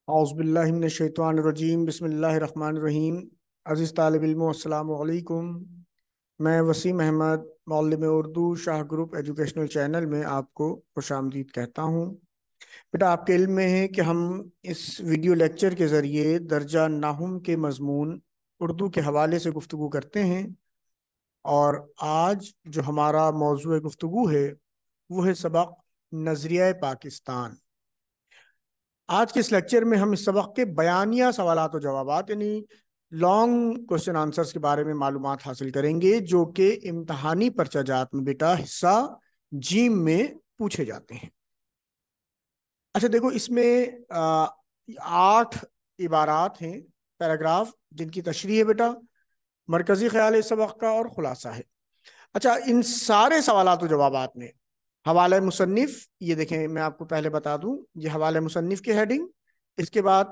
اعوذ باللہ من الشیطان الرجیم بسم اللہ الرحمن الرحیم۔ عزیز طالب علموں السلام علیکم۔ میں وسیم احمد معلم اردو شاہ گروپ ایجوکیشنل چینل میں آپ کو خوش آمدید کہتا ہوں۔ بیٹا آپ کے علم میں ہے کہ ہم اس ویڈیو لیکچر کے ذریعے درجہ نحو کے مضمون اردو کے حوالے سے گفتگو کرتے ہیں، اور آج جو ہمارا موضوع گفتگو ہے وہ ہے سبق نظریہ پاکستان۔ آج کے اس لیکچر میں ہم اس سبق کے بیانیہ سوالات و جوابات یعنی لانگ کوشچن آنسرز کے بارے میں معلومات حاصل کریں گے، جو کہ امتحانی پرچہ جات میں بیٹا حصہ جیم میں پوچھے جاتے ہیں۔ اچھا دیکھو، اس میں 8 عبارات ہیں، پیراگراف، جن کی تشریح ہے بیٹا، مرکزی خیال ہے اس سبق کا اور خلاصہ ہے۔ اچھا، ان سارے سوالات و جوابات میں حوالہ مصنف، یہ دیکھیں میں آپ کو پہلے بتا دوں، یہ حوالہ مصنف کی ہیڈنگ، اس کے بعد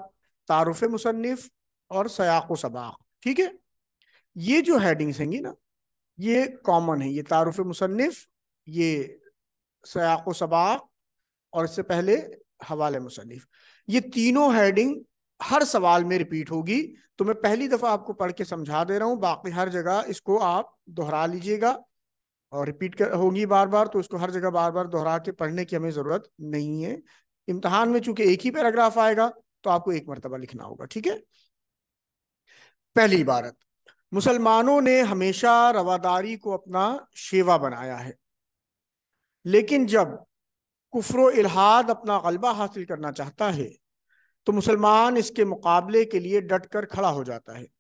تعارف مصنف اور سیاق و سباق، ٹھیک ہے؟ یہ جو ہیڈنگز ہیں گی نا، یہ کامن ہے، یہ تعارف مصنف، یہ سیاق و سباق، اور اس سے پہلے حوالہ مصنف، یہ تینوں ہیڈنگ ہر سوال میں ریپیٹ ہوگی۔ تو میں پہلی دفعہ آپ کو پڑھ کے سمجھا دے رہا ہوں، باقی ہر جگہ اس کو آپ دہرا لیجئے گا، اور ریپیٹ ہوگی بار بار، تو اس کو ہر جگہ بار بار دہرا کے پڑھنے کی ہمیں ضرورت نہیں ہے۔ امتحان میں چونکہ ایک ہی پیراگراف آئے گا تو آپ کو ایک مرتبہ لکھنا ہوگا، ٹھیک ہے؟ پہلی عبارت، مسلمانوں نے ہمیشہ رواداری کو اپنا شیوا بنایا ہے، لیکن جب کفر و الحاد اپنا غلبہ حاصل کرنا چاہتا ہے تو مسلمان اس کے مقابلے کے لیے ڈٹ کر کھڑا ہو جاتا ہے۔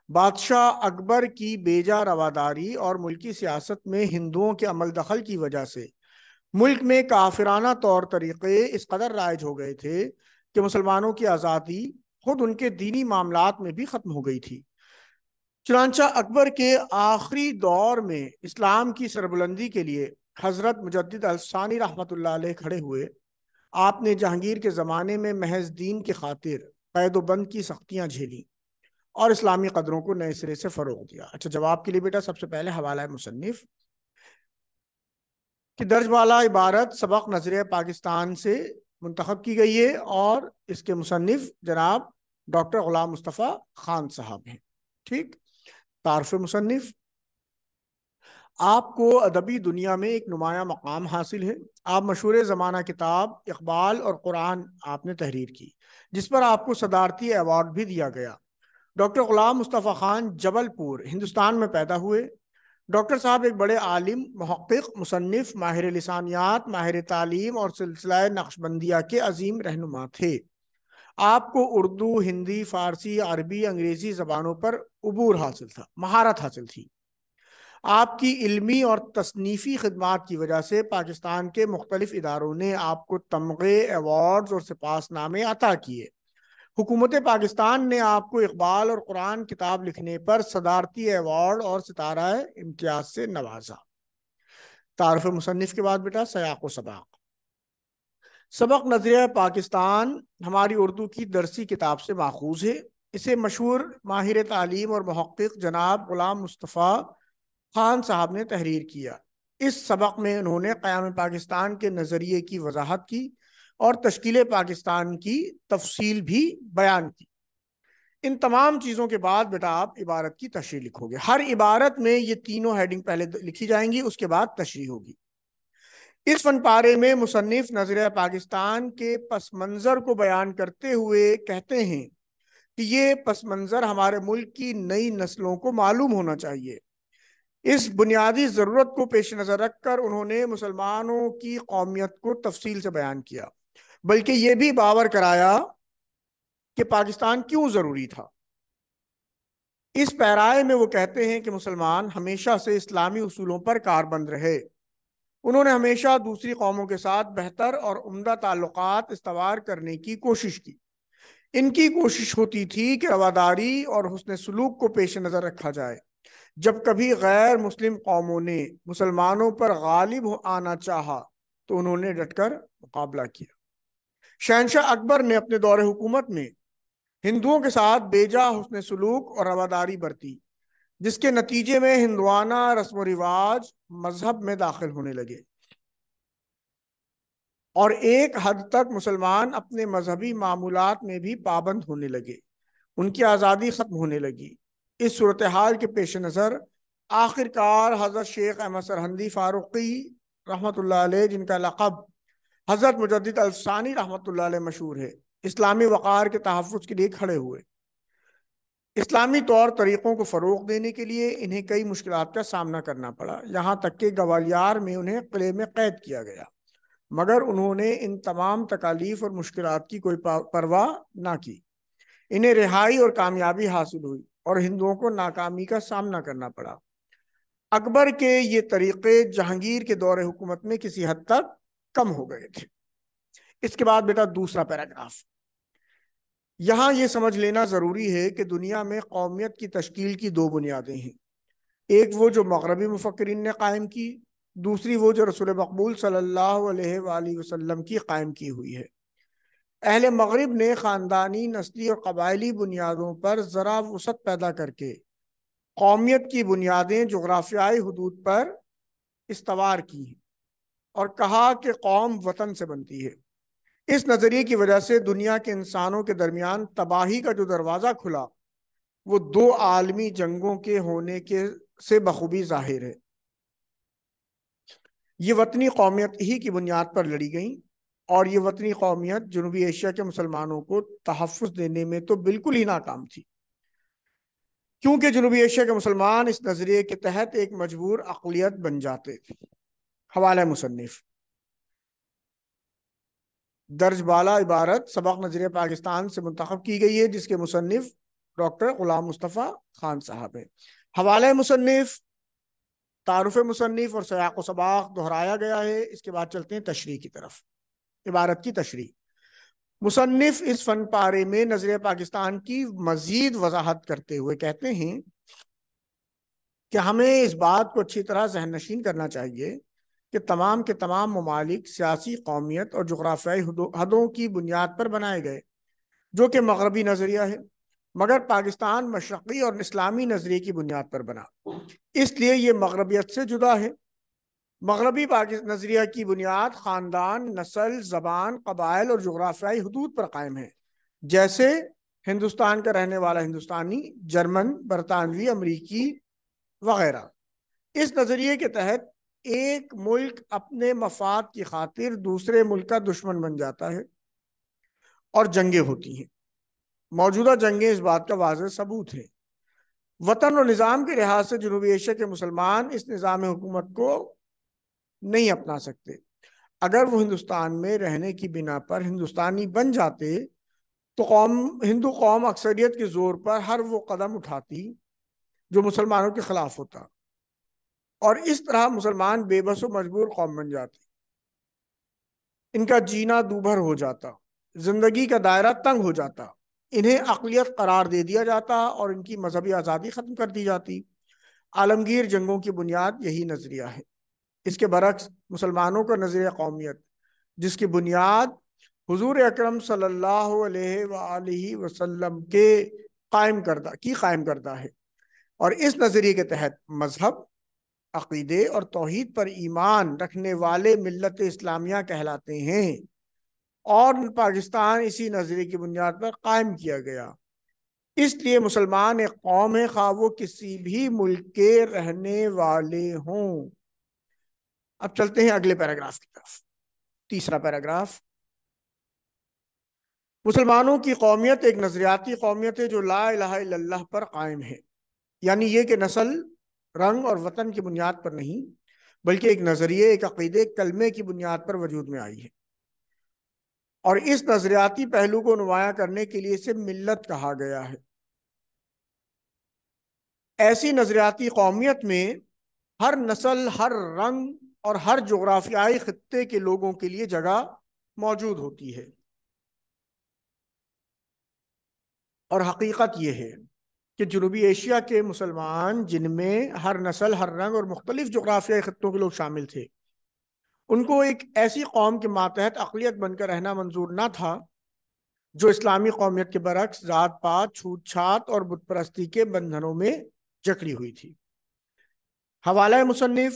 بادشاہ اکبر کی بیجا رواداری اور ملکی سیاست میں ہندوؤں کے عمل دخل کی وجہ سے ملک میں کافرانہ طور طریقے اس قدر رائج ہو گئے تھے کہ مسلمانوں کی آزادی خود ان کے دینی معاملات میں بھی ختم ہو گئی تھی۔ چنانچہ اکبر کے آخری دور میں اسلام کی سربلندی کے لیے حضرت مجدد الثانی رحمۃ اللہ علیہ کھڑے ہوئے۔ آپ نے جہانگیر کے زمانے میں محض دین کی خاطر قید و بند کی سختیاں جھیلی اور اسلامی قدروں کو نئے سرے سے فروغ دیا۔ اچھا، جواب کے لیے بیٹا سب سے پہلے حوالہ مصنف کہ درج بالا عبارت سبق نظریہ پاکستان سے منتخب کی گئی ہے، اور اس کے مصنف جناب ڈاکٹر غلام مصطفیٰ خان صاحب ہیں، ٹھیک؟ تعارف مصنف، آپ کو ادبی دنیا میں ایک نمایاں مقام حاصل ہے۔ آپ مشہور زمانہ کتاب اقبال اور قرآن آپ نے تحریر کی، جس پر آپ کو صدارتی ایوارڈ بھی دیا گیا۔ ڈاکٹر غلام مصطفیٰ خان جبل پور ہندوستان میں پیدا ہوئے۔ ڈاکٹر صاحب ایک بڑے عالم، محقق، مصنف، ماہر لسانیات، ماہر تعلیم اور سلسلہ نقشبندیہ کے عظیم رہنما تھے۔ آپ کو اردو، ہندی، فارسی، عربی، انگریزی زبانوں پر عبور حاصل تھا، مہارت حاصل تھی۔ آپ کی علمی اور تصنیفی خدمات کی وجہ سے پاکستان کے مختلف اداروں نے آپ کو تمغے، ایوارڈز اور سپاس نامے عطا کیے۔ حکومت پاکستان نے آپ کو اقبال اور قرآن کتاب لکھنے پر صدارتی ایوارڈ اور ستارہ امتیاز سے نوازا۔ تعارف مصنف کے بعد بیٹا سیاق و سباق۔ سبق نظریہ پاکستان ہماری اردو کی درسی کتاب سے ماخوذ ہے۔ اسے مشہور ماہر تعلیم اور محقق جناب غلام مصطفیٰ خان صاحب نے تحریر کیا۔ اس سبق میں انہوں نے قیام پاکستان کے نظریے کی وضاحت کی اور تشکیل پاکستان کی تفصیل بھی بیان کی۔ ان تمام چیزوں کے بعد بیٹا آپ عبارت کی تشریح لکھو گے۔ ہر عبارت میں یہ تینوں ہیڈنگ پہلے لکھی جائیں گی، اس کے بعد تشریح ہوگی۔ اس فن پارے میں مصنف نظریہ پاکستان کے پس منظر کو بیان کرتے ہوئے کہتے ہیں کہ یہ پس منظر ہمارے ملک کی نئی نسلوں کو معلوم ہونا چاہیے۔ اس بنیادی ضرورت کو پیش نظر رکھ کر انہوں نے مسلمانوں کی قومیت کو تفصیل سے بیان کیا، بلکہ یہ بھی باور کرایا کہ پاکستان کیوں ضروری تھا۔ اس پیرائے میں وہ کہتے ہیں کہ مسلمان ہمیشہ سے اسلامی اصولوں پر کاربند رہے۔ انہوں نے ہمیشہ دوسری قوموں کے ساتھ بہتر اور عمدہ تعلقات استوار کرنے کی کوشش کی۔ ان کی کوشش ہوتی تھی کہ رواداری اور حسن سلوک کو پیش نظر رکھا جائے۔ جب کبھی غیر مسلم قوموں نے مسلمانوں پر غالب آنا چاہا تو انہوں نے ڈٹ کر مقابلہ کیا۔ شہنشاہ اکبر نے اپنے دور حکومت میں ہندوؤں کے ساتھ بیجا حسن سلوک اور رواداری برتی، جس کے نتیجے میں ہندوانہ رسم و رواج مذہب میں داخل ہونے لگے۔ اور ایک حد تک مسلمان اپنے مذہبی معمولات میں بھی پابند ہونے لگے، ان کی آزادی ختم ہونے لگی۔ اس صورتحال کے پیش نظر آخر کار حضرت شیخ احمد سرہندی فاروقی رحمۃ اللہ علیہ، جن کا لقب حضرت مجدد الثانی رحمۃ اللہ علیہ مشہور ہے، اسلامی وقار کے تحفظ کے لیے کھڑے ہوئے۔ اسلامی طور طریقوں کو فروغ دینے کے لیے انہیں کئی مشکلات کا سامنا کرنا پڑا، یہاں تک کہ گوالیار میں انہیں قلعے میں قید کیا گیا، مگر انہوں نے ان تمام تکالیف اور مشکلات کی کوئی پرواہ نہ کی۔ انہیں رہائی اور کامیابی حاصل ہوئی اور ہندوؤں کو ناکامی کا سامنا کرنا پڑا۔ اکبر کے یہ طریقے جہانگیر کے دور حکومت میں کسی حد تک کم ہو گئے تھے۔ اس کے بعد بیٹا دوسرا پیراگراف، یہاں یہ سمجھ لینا ضروری ہے کہ دنیا میں قومیت کی تشکیل کی دو بنیادیں ہیں، ایک وہ جو مغربی مفکرین نے قائم کی، دوسری وہ جو رسول مقبول صلی اللہ علیہ وآلہ وسلم کی قائم کی ہوئی ہے۔ اہل مغرب نے خاندانی، نسلی اور قبائلی بنیادوں پر ذرا وسعت پیدا کر کے قومیت کی بنیادیں جغرافیائی حدود پر استوار کی ہیں اور کہا کہ قوم وطن سے بنتی ہے۔ اس نظریے کی وجہ سے دنیا کے انسانوں کے درمیان تباہی کا جو دروازہ کھلا وہ دو عالمی جنگوں کے ہونے سے بخوبی ظاہر ہے۔ یہ وطنی قومیت ہی کی بنیاد پر لڑی گئیں، اور یہ وطنی قومیت جنوبی ایشیا کے مسلمانوں کو تحفظ دینے میں تو بالکل ہی ناکام تھی، کیونکہ جنوبی ایشیا کے مسلمان اس نظریے کے تحت ایک مجبور اقلیت بن جاتے تھے۔ حوالہ مصنف، درج بالا عبارت سبق نظریہ پاکستان سے منتخب کی گئی ہے، جس کے مصنف ڈاکٹر غلام مصطفیٰ خان صاحب ہیں۔ حوالہ مصنف، تعارف مصنف اور سیاق و سباق دہرایا گیا ہے۔ اس کے بعد چلتے ہیں تشریح کی طرف۔ عبارت کی تشریح، مصنف اس فن پارے میں نظریہ پاکستان کی مزید وضاحت کرتے ہوئے کہتے ہیں کہ ہمیں اس بات کو اچھی طرح ذہن نشین کرنا چاہیے کہ تمام کے تمام ممالک سیاسی قومیت اور جغرافیائی حدوں کی بنیاد پر بنائے گئے، جو کہ مغربی نظریہ ہے، مگر پاکستان مشرقی اور اسلامی نظریے کی بنیاد پر بنا، اس لیے یہ مغربیت سے جدا ہے۔ مغربی نظریہ کی بنیاد خاندان، نسل، زبان، قبائل اور جغرافیائی حدود پر قائم ہے، جیسے ہندوستان کا رہنے والا ہندوستانی، جرمن، برطانوی، امریکی وغیرہ۔ اس نظریے کے تحت ایک ملک اپنے مفاد کی خاطر دوسرے ملک کا دشمن بن جاتا ہے اور جنگیں ہوتی ہیں۔ موجودہ جنگیں اس بات کا واضح ثبوت ہے۔ وطن اور نظام کے لحاظ سے جنوبی ایشیا کے مسلمان اس نظام حکومت کو نہیں اپنا سکتے۔ اگر وہ ہندوستان میں رہنے کی بنا پر ہندوستانی بن جاتے تو ہندو قوم اکثریت کے زور پر ہر وہ قدم اٹھاتی جو مسلمانوں کے خلاف ہوتا، اور اس طرح مسلمان بے بس و مجبور قوم بن جاتے، ان کا جینا دوبھر ہو جاتا، زندگی کا دائرہ تنگ ہو جاتا، انہیں اقلیت قرار دے دیا جاتا اور ان کی مذہبی آزادی ختم کر دی جاتی۔ عالمگیر جنگوں کی بنیاد یہی نظریہ ہے۔ اس کے برعکس مسلمانوں کا نظریہ قومیت، جس کی بنیاد حضور اکرم صلی اللہ علیہ وآلہ وسلم کے قائم کردہ ہے، اور اس نظریے کے تحت مذہب، عقیدے اور توحید پر ایمان رکھنے والے ملت اسلامیہ کہلاتے ہیں، اور پاکستان اسی نظریے کی بنیاد پر قائم کیا گیا۔ اس لیے مسلمان ایک قوم ہے، خواہ وہ کسی بھی ملک کے رہنے والے ہوں۔ اب چلتے ہیں اگلے پیراگراف کی طرف۔ تیسرا پیراگراف، مسلمانوں کی قومیت ایک نظریاتی قومیت ہے جو لا الہ الا اللہ پر قائم ہے، یعنی یہ کہ نسل، رنگ اور وطن کی بنیاد پر نہیں، بلکہ ایک نظریے، ایک عقیدے، ایک کلمے کی بنیاد پر وجود میں آئی ہے، اور اس نظریاتی پہلو کو نمایاں کرنے کے لیے اسے ملت کہا گیا ہے۔ ایسی نظریاتی قومیت میں ہر نسل، ہر رنگ اور ہر جغرافیائی خطے کے لوگوں کے لیے جگہ موجود ہوتی ہے، اور حقیقت یہ ہے کہ جنوبی ایشیا کے مسلمان، جن میں ہر نسل، ہر رنگ اور مختلف جغرافیائی خطوں کے لوگ شامل تھے، ان کو ایک ایسی قوم کے ماتحت اقلیت بن کر رہنا منظور نہ تھا جو اسلامی قومیت کے برعکس ذات پات، چھوت چھات اور بت پرستی کے بندھنوں میں جکڑی ہوئی تھی۔ حوالہ مصنف،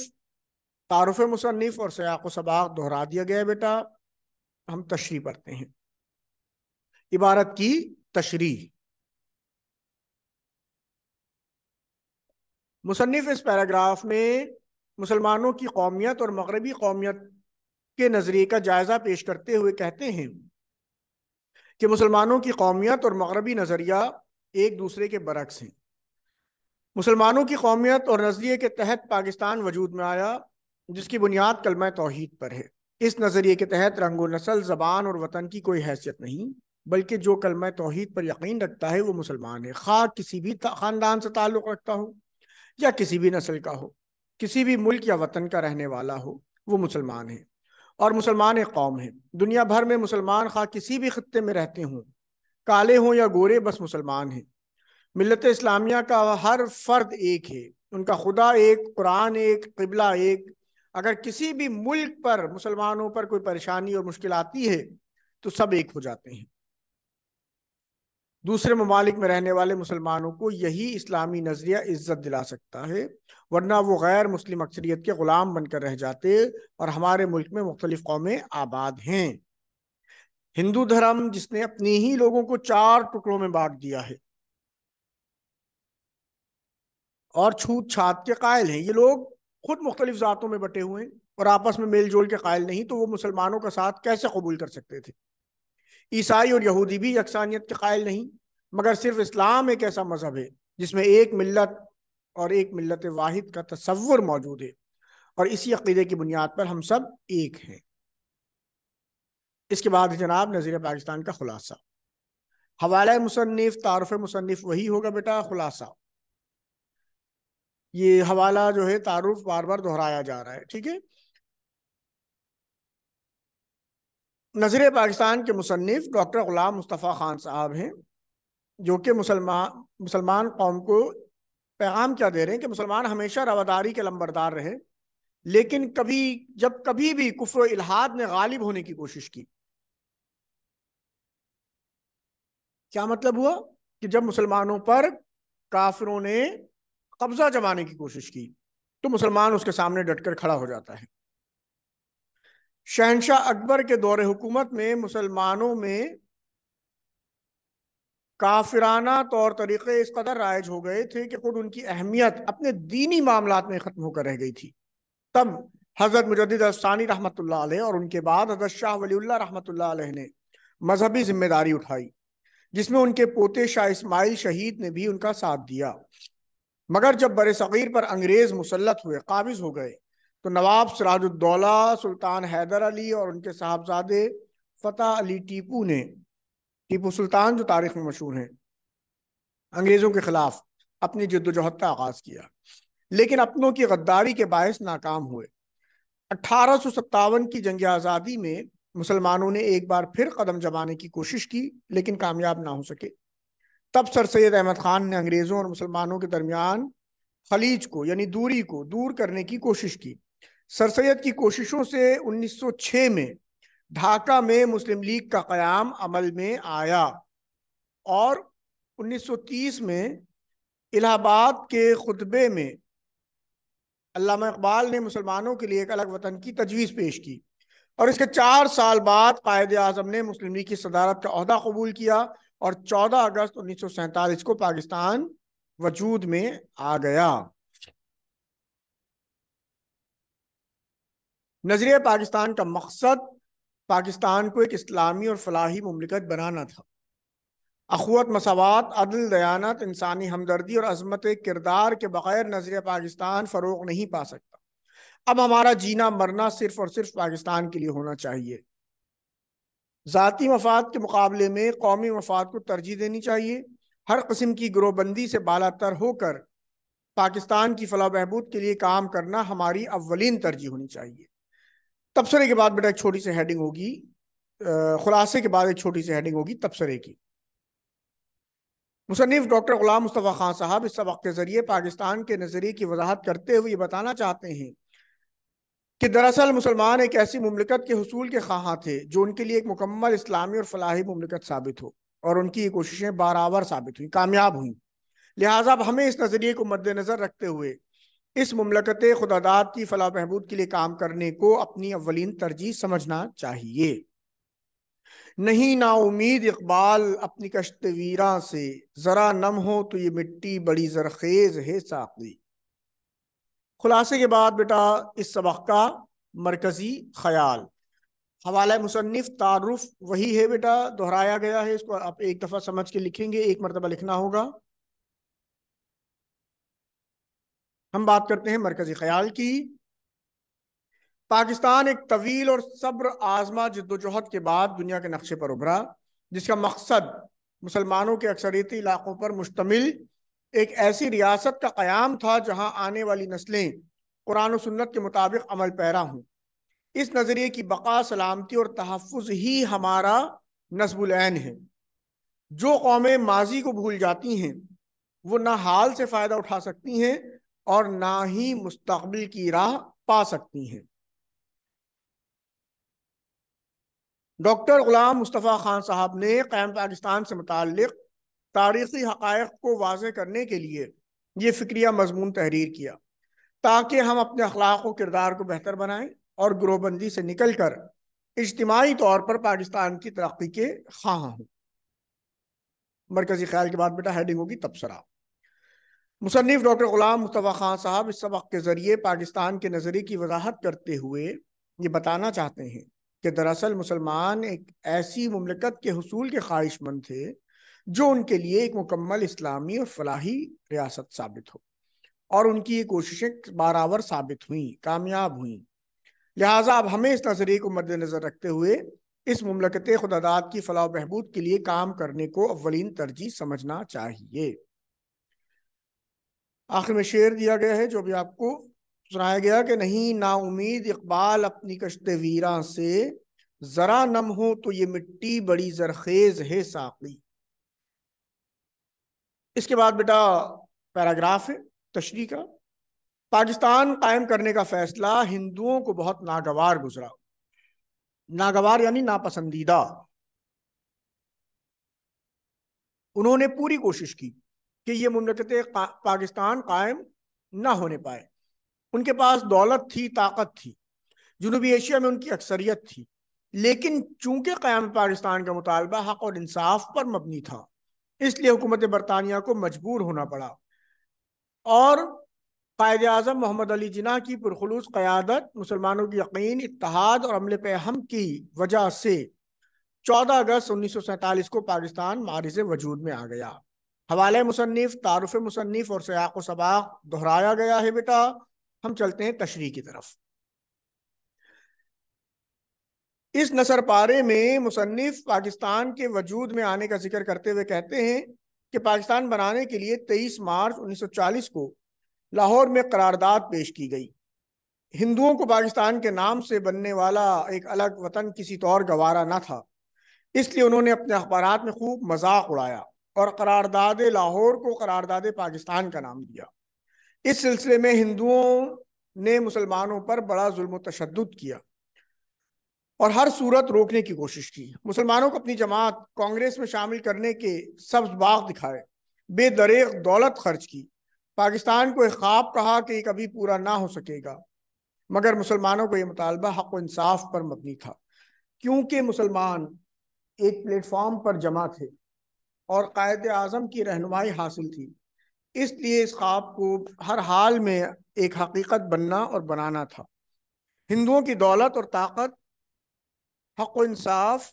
تعارف مصنف اور سیاق و سباق دہرا دیا گیا بیٹا۔ ہم تشریح پڑھتے ہیں، عبارت کی تشریح۔ مصنف اس پیراگراف میں مسلمانوں کی قومیت اور مغربی قومیت کے نظریے کا جائزہ پیش کرتے ہوئے کہتے ہیں کہ مسلمانوں کی قومیت اور مغربی نظریہ ایک دوسرے کے برعکس ہیں۔ مسلمانوں کی قومیت اور نظریے کے تحت پاکستان وجود میں آیا، جس کی بنیاد کلمہ توحید پر ہے۔ اس نظریے کے تحت رنگ و نسل، زبان اور وطن کی کوئی حیثیت نہیں، بلکہ جو کلمہ توحید پر یقین رکھتا ہے وہ مسلمان ہے، خواہ کسی بھی خاندان سے تعلق رکھتا ہو یا کسی بھی نسل کا ہو، کسی بھی ملک یا وطن کا رہنے والا ہو، وہ مسلمان ہے اور مسلمان ایک قوم ہے۔ دنیا بھر میں مسلمان خواہ کسی بھی خطے میں رہتے ہوں، کالے ہوں یا گورے، بس مسلمان ہیں۔ ملت اسلامیہ کا ہر فرد ایک ہے، ان کا خدا ایک، قرآن ایک، قبلہ ایک۔ اگر کسی بھی ملک پر مسلمانوں پر کوئی پریشانی اور مشکل آتی ہے تو سب ایک ہو جاتے ہیں۔ دوسرے ممالک میں رہنے والے مسلمانوں کو یہی اسلامی نظریہ عزت دلا سکتا ہے، ورنہ وہ غیر مسلم اکثریت کے غلام بن کر رہ جاتے، اور ہمارے ملک میں مختلف قومیں آباد ہیں۔ ہندو دھرم جس نے اپنی ہی لوگوں کو 4 ٹکڑوں میں بانٹ دیا ہے اور چھوت چھات کے قائل ہیں، یہ لوگ خود مختلف ذاتوں میں بٹے ہوئے ہیں اور آپس میں میل جول کے قائل نہیں، تو وہ مسلمانوں کا ساتھ کیسے قبول کر سکتے تھے؟ عیسائی اور یہودی بھی یکسانیت کے قائل نہیں، مگر صرف اسلام ایک ایسا مذہب ہے جس میں ایک ملت اور ایک ملت واحد کا تصور موجود ہے، اور اسی عقیدے کی بنیاد پر ہم سب ایک ہیں۔ اس کے بعد جناب نظیر پاکستان کا خلاصہ۔ حوالہ مصنف، تعارف مصنف وہی ہوگا بیٹا، خلاصہ یہ حوالہ جو ہے تعارف بار بار دہرایا جا رہا ہے، ٹھیک ہے۔ نظیر پاکستان کے مصنف ڈاکٹر غلام مصطفیٰ خان صاحب ہیں، جو کہ مسلمان قوم کو پیغام کیا دے رہے ہیں کہ مسلمان ہمیشہ رواداری کے لمبردار رہے، لیکن جب کبھی بھی کفر و الحاد نے غالب ہونے کی کوشش کی، کیا مطلب ہوا کہ جب مسلمانوں پر کافروں نے قبضہ جمانے کی کوشش کی تو مسلمان اس کے سامنے ڈٹ کر کھڑا ہو جاتا ہے۔ شہنشاہ اکبر کے دور حکومت میں مسلمانوں میں کافرانہ طور طریقے اس قدر رائج ہو گئے تھے کہ خود ان کی اہمیت اپنے دینی معاملات میں ختم ہو کر رہ گئی تھی۔ تب حضرت مجدد الثانی رحمۃ اللہ علیہ اور ان کے بعد حضرت شاہ ولی اللہ رحمۃ اللہ علیہ نے مذہبی ذمہ داری اٹھائی، جس میں ان کے پوتے شاہ اسماعیل شہید نے بھی ان کا ساتھ دیا۔ مگر جب بر صغیر پر انگریز مسلط ہوئے، قابض ہو گئے، تو نواب سراج الدولہ، سلطان حیدر علی اور ان کے صاحبزادے فتح علی ٹیپو نے، ٹیپو سلطان جو تاریخ میں مشہور ہیں، انگریزوں کے خلاف اپنی جد و جہد کا آغاز کیا، لیکن اپنوں کی غداری کے باعث ناکام ہوئے۔ 1857 کی جنگ آزادی میں مسلمانوں نے ایک بار پھر قدم جمانے کی کوشش کی، لیکن کامیاب نہ ہو سکے۔ تب سر سید احمد خان نے انگریزوں اور مسلمانوں کے درمیان خلیج کو یعنی دوری کو دور کرنے کی کوشش کی۔ سر سید کی کوششوں سے 1906 میں ڈھاکہ میں مسلم لیگ کا قیام عمل میں آیا، اور 1930 میں الہ آباد کے خطبے میں علامہ اقبال نے مسلمانوں کے لیے ایک الگ وطن کی تجویز پیش کی، اور اس کے 4 سال بعد قائد اعظم نے مسلم لیگ کی صدارت کا عہدہ قبول کیا، اور 14 اگست 1947 کو پاکستان وجود میں آ گیا۔ نظریہ پاکستان کا مقصد پاکستان کو ایک اسلامی اور فلاحی مملکت بنانا تھا۔ اخوت، مساوات، عدل، دیانت، انسانی ہمدردی اور عظمت کردار کے بغیر نظریہ پاکستان فروغ نہیں پا سکتا۔ اب ہمارا جینا مرنا صرف اور صرف پاکستان کے لیے ہونا چاہیے۔ ذاتی مفاد کے مقابلے میں قومی مفاد کو ترجیح دینی چاہیے۔ ہر قسم کی گروہ بندی سے بالا تر ہو کر پاکستان کی فلاح و بہبود کے لیے کام کرنا ہماری اولین ترجیح ہونی چاہیے۔ تبصرے کے بعد بیٹا ایک چھوٹی سی ہیڈنگ ہوگی، خلاصے کے بعد ایک چھوٹی سی ہیڈنگ ہوگی تبصرے کی۔ مصنف ڈاکٹر غلام مصطفیٰ خان صاحب اس سبق کے ذریعے پاکستان کے نظریے کی وضاحت کرتے ہوئے یہ بتانا چاہتے ہیں کہ دراصل مسلمان ایک ایسی مملکت کے حصول کے خواہاں تھے جو ان کے لیے ایک مکمل اسلامی اور فلاحی مملکت ثابت ہو، اور ان کی یہ کوششیں بارآور ثابت ہوئیں، کامیاب ہوئیں۔ لہٰذا اب ہمیں اس نظریے کو مد نظر رکھتے ہوئے اس مملکت خداداد کی فلاح و بہبود کے لیے کام کرنے کو اپنی اولین ترجیح سمجھنا چاہیے۔ نہیں نا امید اقبال اپنی کشت ویراں سے، ذرا نم ہو تو یہ مٹی بڑی زرخیز ہے ساقی۔ خلاصے کے بعد بیٹا اس سبق کا مرکزی خیال، حوالہ مصنف تعارف وہی ہے بیٹا، دہرایا گیا ہے، اس کو آپ ایک دفعہ سمجھ کے لکھیں گے، ایک مرتبہ لکھنا ہوگا۔ ہم بات کرتے ہیں مرکزی خیال کی۔ پاکستان ایک طویل اور صبر آزما جدوجہد کے بعد دنیا کے نقشے پر ابھرا، جس کا مقصد مسلمانوں کے اکثریتی علاقوں پر مشتمل ایک ایسی ریاست کا قیام تھا جہاں آنے والی نسلیں قرآن و سنت کے مطابق عمل پیرا ہوں۔ اس نظریے کی بقا، سلامتی اور تحفظ ہی ہمارا نصب العین ہے۔ جو قومیں ماضی کو بھول جاتی ہیں وہ نہ حال سے فائدہ اٹھا سکتی ہیں اور نہ ہی مستقبل کی راہ پا سکتی ہیں۔ ڈاکٹر غلام مصطفیٰ خان صاحب نے قائم پاکستان سے متعلق تاریخی حقائق کو واضح کرنے کے لیے یہ فکریہ مضمون تحریر کیا تاکہ ہم اپنے اخلاق و کردار کو بہتر بنائیں اور گروہ بندی سے نکل کر اجتماعی طور پر پاکستان کی ترقی کے خواہاں ہوں۔ مرکزی خیال کے بعد بیٹا ہیڈنگ ہوگی تبصرہ۔ مصنف ڈاکٹر غلام مصطفیٰ خان صاحب اس سبق کے ذریعے پاکستان کے نظریے کی وضاحت کرتے ہوئے یہ بتانا چاہتے ہیں کہ دراصل مسلمان ایک ایسی مملکت کے حصول کے خواہش مند تھے جو ان کے لیے ایک مکمل اسلامی اور فلاحی ریاست ثابت ہو، اور ان کی یہ کوششیں بارآور ثابت ہوئیں، کامیاب ہوئیں۔ لہٰذا اب ہمیں اس نظریے کو مد نظر رکھتے ہوئے اس مملکت خداداد کی فلاح و بہبود کے لیے کام کرنے کو اولین ترجیح سمجھنا چاہیے۔ آخر میں شعر دیا گیا ہے جو بھی آپ کو سنایا گیا کہ نہیں نا امید اقبال اپنی کشت ویراں سے، ذرا نم ہو تو یہ مٹی بڑی زرخیز ہے ساقی۔ اس کے بعد بیٹا پیراگراف ہے تشریح کا۔ پاکستان قائم کرنے کا فیصلہ ہندوؤں کو بہت ناگوار گزرا۔ ناگوار یعنی ناپسندیدہ۔ انہوں نے پوری کوشش کی کہ یہ مملکت پاکستان قائم نہ ہونے پائے۔ ان کے پاس دولت تھی، طاقت تھی، جنوبی ایشیا میں ان کی اکثریت تھی، لیکن چونکہ قیام پاکستان کا مطالبہ حق اور انصاف پر مبنی تھا، اس لیے حکومت برطانیہ کو مجبور ہونا پڑا، اور قائد اعظم محمد علی جناح کی پرخلوص قیادت، مسلمانوں کی یقین، اتحاد اور عمل پہ ہم کی وجہ سے 14 اگست 1947 کو پاکستان معرض وجود میں آ گیا۔ حوالہ مصنف، تعارف مصنف اور سیاق و سباق دہرایا گیا ہے بیٹا۔ ہم چلتے ہیں تشریح کی طرف۔ اس نثر پارے میں مصنف پاکستان کے وجود میں آنے کا ذکر کرتے ہوئے کہتے ہیں کہ پاکستان بنانے کے لیے 23 مارچ 1940 کو لاہور میں قرارداد پیش کی گئی۔ ہندوؤں کو پاکستان کے نام سے بننے والا ایک الگ وطن کسی طور گوارا نہ تھا، اس لیے انہوں نے اپنے اخبارات میں خوب مذاق اڑایا اور قرارداد لاہور کو قرارداد پاکستان کا نام دیا۔ اس سلسلے میں ہندوؤں نے مسلمانوں پر بڑا ظلم و تشدد کیا اور ہر صورت روکنے کی کوشش کی۔ مسلمانوں کو اپنی جماعت کانگریس میں شامل کرنے کے سبز باغ دکھائے، بے دریغ دولت خرچ کی، پاکستان کو ایک خواب کہا کہ یہ کبھی پورا نہ ہو سکے گا، مگر مسلمانوں کو یہ مطالبہ حق و انصاف پر مبنی تھا۔ کیونکہ مسلمان ایک پلیٹ فارم پر جمع تھے اور قائد اعظم کی رہنمائی حاصل تھی، اس لیے اس خواب کو ہر حال میں ایک حقیقت بننا اور بنانا تھا۔ ہندوؤں کی دولت اور طاقت حق و انصاف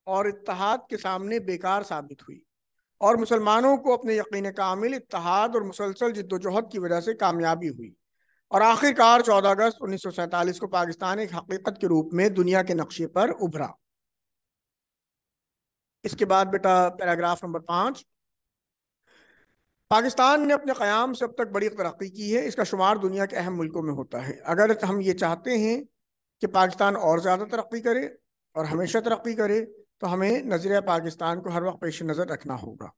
اور اتحاد کے سامنے بیکار ثابت ہوئی، اور مسلمانوں کو اپنے یقین کامل، اتحاد اور مسلسل جدوجہد کی وجہ سے کامیابی ہوئی، اور آخر کار 14 اگست 1947 کو پاکستان ایک حقیقت کے روپ میں دنیا کے نقشے پر ابھرا۔ اس کے بعد بیٹا پیراگراف نمبر 5۔ پاکستان نے اپنے قیام سے اب تک بڑی ترقی کی ہے، اس کا شمار دنیا کے اہم ملکوں میں ہوتا ہے۔ اگر ہم یہ چاہتے ہیں کہ پاکستان اور زیادہ ترقی کرے اور ہمیشہ ترقی کرے تو ہمیں نظریہ پاکستان کو ہر وقت پیش نظر رکھنا ہوگا۔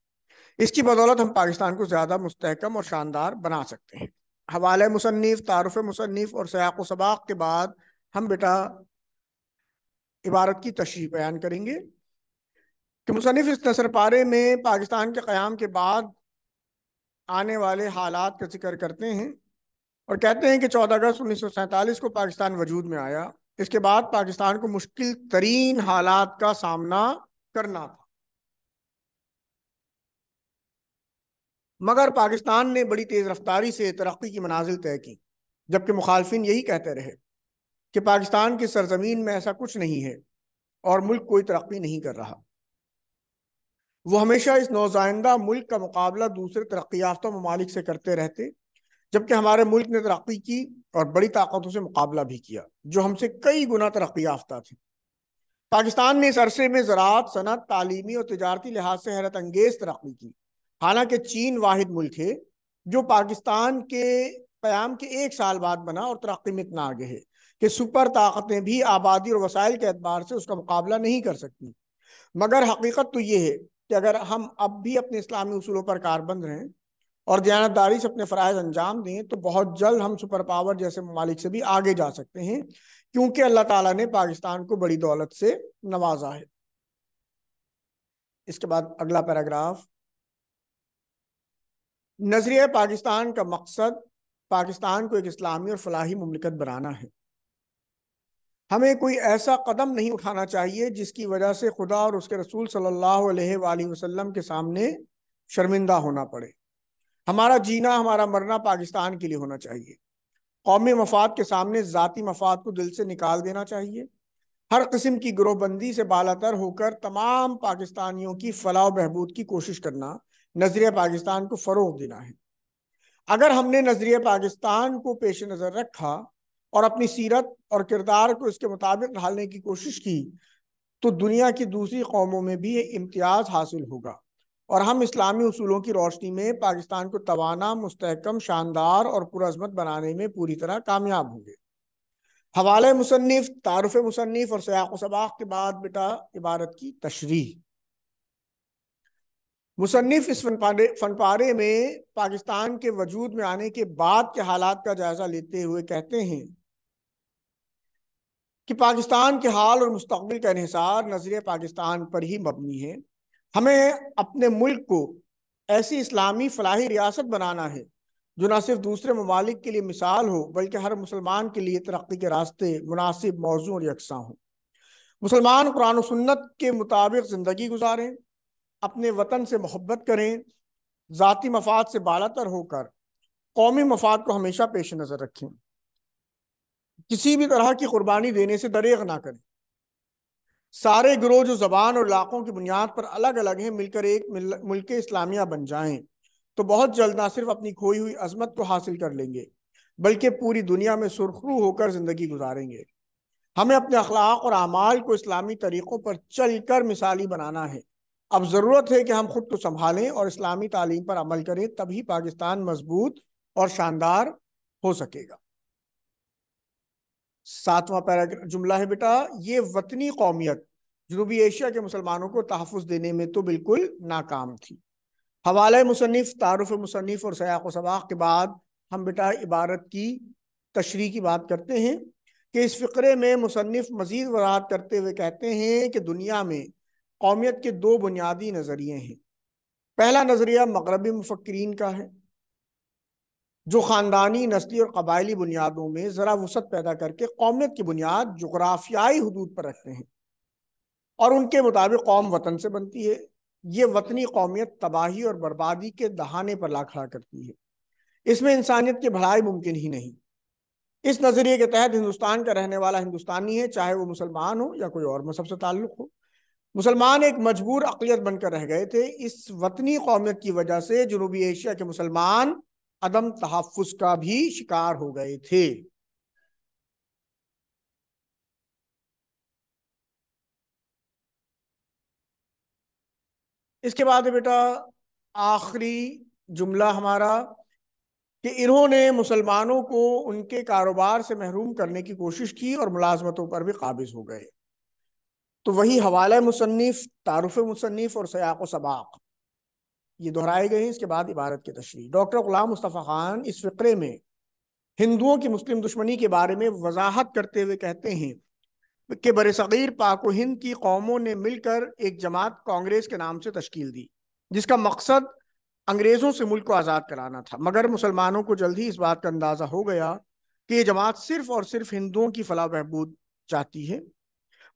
اس کی بدولت ہم پاکستان کو زیادہ مستحکم اور شاندار بنا سکتے ہیں۔ حوالہ مصنف، تعارف مصنف اور سیاق و سباق کے بعد ہم بیٹا عبارت کی تشریح بیان کریں گے کہ مصنف اس نثر پارے میں پاکستان کے قیام کے بعد آنے والے حالات کا ذکر کرتے ہیں اور کہتے ہیں کہ 14 اگست 1947 کو پاکستان وجود میں آیا۔ اس کے بعد پاکستان کو مشکل ترین حالات کا سامنا کرنا تھا، مگر پاکستان نے بڑی تیز رفتاری سے ترقی کی منازل طے کی، جبکہ مخالفین یہی کہتے رہے کہ پاکستان کی سرزمین میں ایسا کچھ نہیں ہے اور ملک کوئی ترقی نہیں کر رہا۔ وہ ہمیشہ اس نوزائندہ ملک کا مقابلہ دوسرے ترقی یافتہ ممالک سے کرتے رہتے، جبکہ ہمارے ملک نے ترقی کی اور بڑی طاقتوں سے مقابلہ بھی کیا جو ہم سے کئی گنا ترقی یافتہ تھے۔ پاکستان نے اس عرصے میں زراعت، صنعت، تعلیمی اور تجارتی لحاظ سے حیرت انگیز ترقی کی۔ حالانکہ چین واحد ملک ہے جو پاکستان کے قیام کے 1 سال بعد بنا اور ترقی میں اتنا آگے ہے کہ سپر طاقتیں بھی آبادی اور وسائل کے اعتبار سے اس کا مقابلہ نہیں کر سکتی۔ مگر حقیقت تو یہ ہے کہ اگر ہم اب بھی اپنے اسلامی اصولوں پر کاربند رہیں اور دیانتداری سے اپنے فرائض انجام دیں تو بہت جلد ہم سپر پاور جیسے ممالک سے بھی آگے جا سکتے ہیں، کیونکہ اللہ تعالیٰ نے پاکستان کو بڑی دولت سے نوازا ہے۔ اس کے بعد اگلا پیراگراف، نظریہ پاکستان کا مقصد پاکستان کو ایک اسلامی اور فلاحی مملکت بنانا ہے۔ ہمیں کوئی ایسا قدم نہیں اٹھانا چاہیے جس کی وجہ سے خدا اور اس کے رسول صلی اللہ علیہ وآلہ وسلم کے سامنے شرمندہ ہونا پڑے۔ ہمارا جینا، ہمارا مرنا پاکستان کے لیے ہونا چاہیے۔ قومی مفاد کے سامنے ذاتی مفاد کو دل سے نکال دینا چاہیے۔ ہر قسم کی گروہ بندی سے بالاتر ہو کر تمام پاکستانیوں کی فلاح و بہبود کی کوشش کرنا نظریہ پاکستان کو فروغ دینا ہے۔ اگر ہم نے نظریہ پاکستان کو پیش نظر رکھا اور اپنی سیرت اور کردار کو اس کے مطابق ڈھالنے کی کوشش کی تو دنیا کی دوسری قوموں میں بھی امتیاز حاصل ہوگا اور ہم اسلامی اصولوں کی روشنی میں پاکستان کو توانا، مستحکم، شاندار اور پرعظمت بنانے میں پوری طرح کامیاب ہوں گے۔ حوالے مصنف، تعارف مصنف اور سیاق و سباق کے بعد بیٹا عبارت کی تشریح۔ مصنف اس فن پارے میں پاکستان کے وجود میں آنے کے بعد کے حالات کا جائزہ لیتے ہوئے کہتے ہیں کہ پاکستان کے حال اور مستقبل کا انحصار نظریہ پاکستان پر ہی مبنی ہے۔ ہمیں اپنے ملک کو ایسی اسلامی فلاحی ریاست بنانا ہے جو نہ صرف دوسرے ممالک کے لیے مثال ہو بلکہ ہر مسلمان کے لیے ترقی کے راستے مناسب، موزوں اور یکساں ہوں۔ مسلمان قرآن و سنت کے مطابق زندگی گزاریں، اپنے وطن سے محبت کریں، ذاتی مفاد سے بالاتر ہو کر قومی مفاد کو ہمیشہ پیش نظر رکھیں، کسی بھی طرح کی قربانی دینے سے دریغ نہ کریں۔ سارے گروہ جو زبان اور علاقوں کی بنیاد پر الگ الگ ہیں مل کر ایک ملک اسلامیہ بن جائیں تو بہت جلد نہ صرف اپنی کھوئی ہوئی عظمت کو حاصل کر لیں گے بلکہ پوری دنیا میں سرخرو ہو کر زندگی گزاریں گے۔ ہمیں اپنے اخلاق اور اعمال کو اسلامی طریقوں پر چل کر مثالی بنانا ہے۔ اب ضرورت ہے کہ ہم خود کو سنبھالیں اور اسلامی تعلیم پر عمل کریں، تبھی پاکستان مضبوط اور شاندار ہو سکے گا۔ 7واں جملہ ہے بیٹا، یہ وطنی قومیت جنوبی ایشیا کے مسلمانوں کو تحفظ دینے میں تو بالکل ناکام تھی۔ حوالہ مصنف، تعارف مصنف اور سیاق و سباق کے بعد ہم بیٹا عبارت کی تشریح کی بات کرتے ہیں کہ اس فقرے میں مصنف مزید وضاحت کرتے ہوئے کہتے ہیں کہ دنیا میں قومیت کے 2 بنیادی نظریے ہیں۔ پہلا نظریہ مغربی مفکرین کا ہے جو خاندانی، نسلی اور قبائلی بنیادوں میں ذرا وسعت پیدا کر کے قومیت کی بنیاد جغرافیائی حدود پر رکھتے ہیں اور ان کے مطابق قوم وطن سے بنتی ہے۔ یہ وطنی قومیت تباہی اور بربادی کے دہانے پر لا کھڑا کرتی ہے، اس میں انسانیت کی بھلائی ممکن ہی نہیں۔ اس نظریے کے تحت ہندوستان کا رہنے والا ہندوستانی ہے، چاہے وہ مسلمان ہو یا کوئی اور مذہب سے تعلق ہو۔ مسلمان ایک مجبور اقلیت بن کر رہ گئے تھے۔ اس وطنی قومیت کی وجہ سے جنوبی ایشیا کے مسلمان عدم تحفظ کا بھی شکار ہو گئے تھے۔ اس کے بعد بیٹا آخری جملہ ہمارا کہ انہوں نے مسلمانوں کو ان کے کاروبار سے محروم کرنے کی کوشش کی اور ملازمتوں پر بھی قابض ہو گئے۔ تو وہی حوالہ مصنف، تعارف مصنف اور سیاق و سباق یہ دہرائے گئے ہیں۔ اس کے بعد عبارت کی تشریح۔ ڈاکٹر غلام مصطفیٰ خان اس فقرے میں ہندوؤں کی مسلم دشمنی کے بارے میں وضاحت کرتے ہوئے کہتے ہیں کہ برصغیر پاک و ہند کی قوموں نے مل کر ایک جماعت کانگریس کے نام سے تشکیل دی جس کا مقصد انگریزوں سے ملک کو آزاد کرانا تھا، مگر مسلمانوں کو جلد ہی اس بات کا اندازہ ہو گیا کہ یہ جماعت صرف اور صرف ہندوؤں کی فلاح و بہبود چاہتی ہے،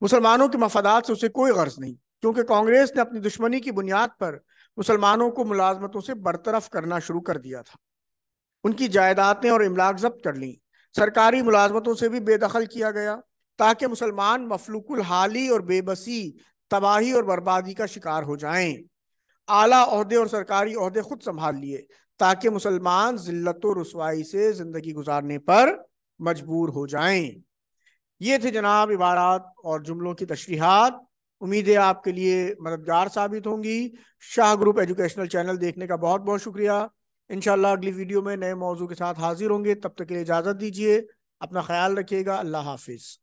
مسلمانوں کے مفادات سے اسے کوئی غرض نہیں۔ کیونکہ کانگریس نے اپنی دشمنی کی بنیاد پر مسلمانوں کو ملازمتوں سے برطرف کرنا شروع کر دیا تھا، ان کی جائیدادیں اور املاک ضبط کر لیں، سرکاری ملازمتوں سے بھی بے دخل کیا گیا تاکہ مسلمان مفلوک الحالی اور بے بسی، تباہی اور بربادی کا شکار ہو جائیں۔ اعلیٰ عہدے اور سرکاری عہدے خود سنبھال لیے تاکہ مسلمان ذلت و رسوائی سے زندگی گزارنے پر مجبور ہو جائیں۔ یہ تھے جناب عبارات اور جملوں کی تشریحات، امید ہے آپ کے لیے مددگار ثابت ہوں گی۔ شاہ گروپ ایجوکیشنل چینل دیکھنے کا بہت بہت شکریہ۔ انشاءاللہ اگلی ویڈیو میں نئے موضوع کے ساتھ حاضر ہوں گے، تب تک کے لیے اجازت دیجیے، اپنا خیال رکھیے گا، اللہ حافظ۔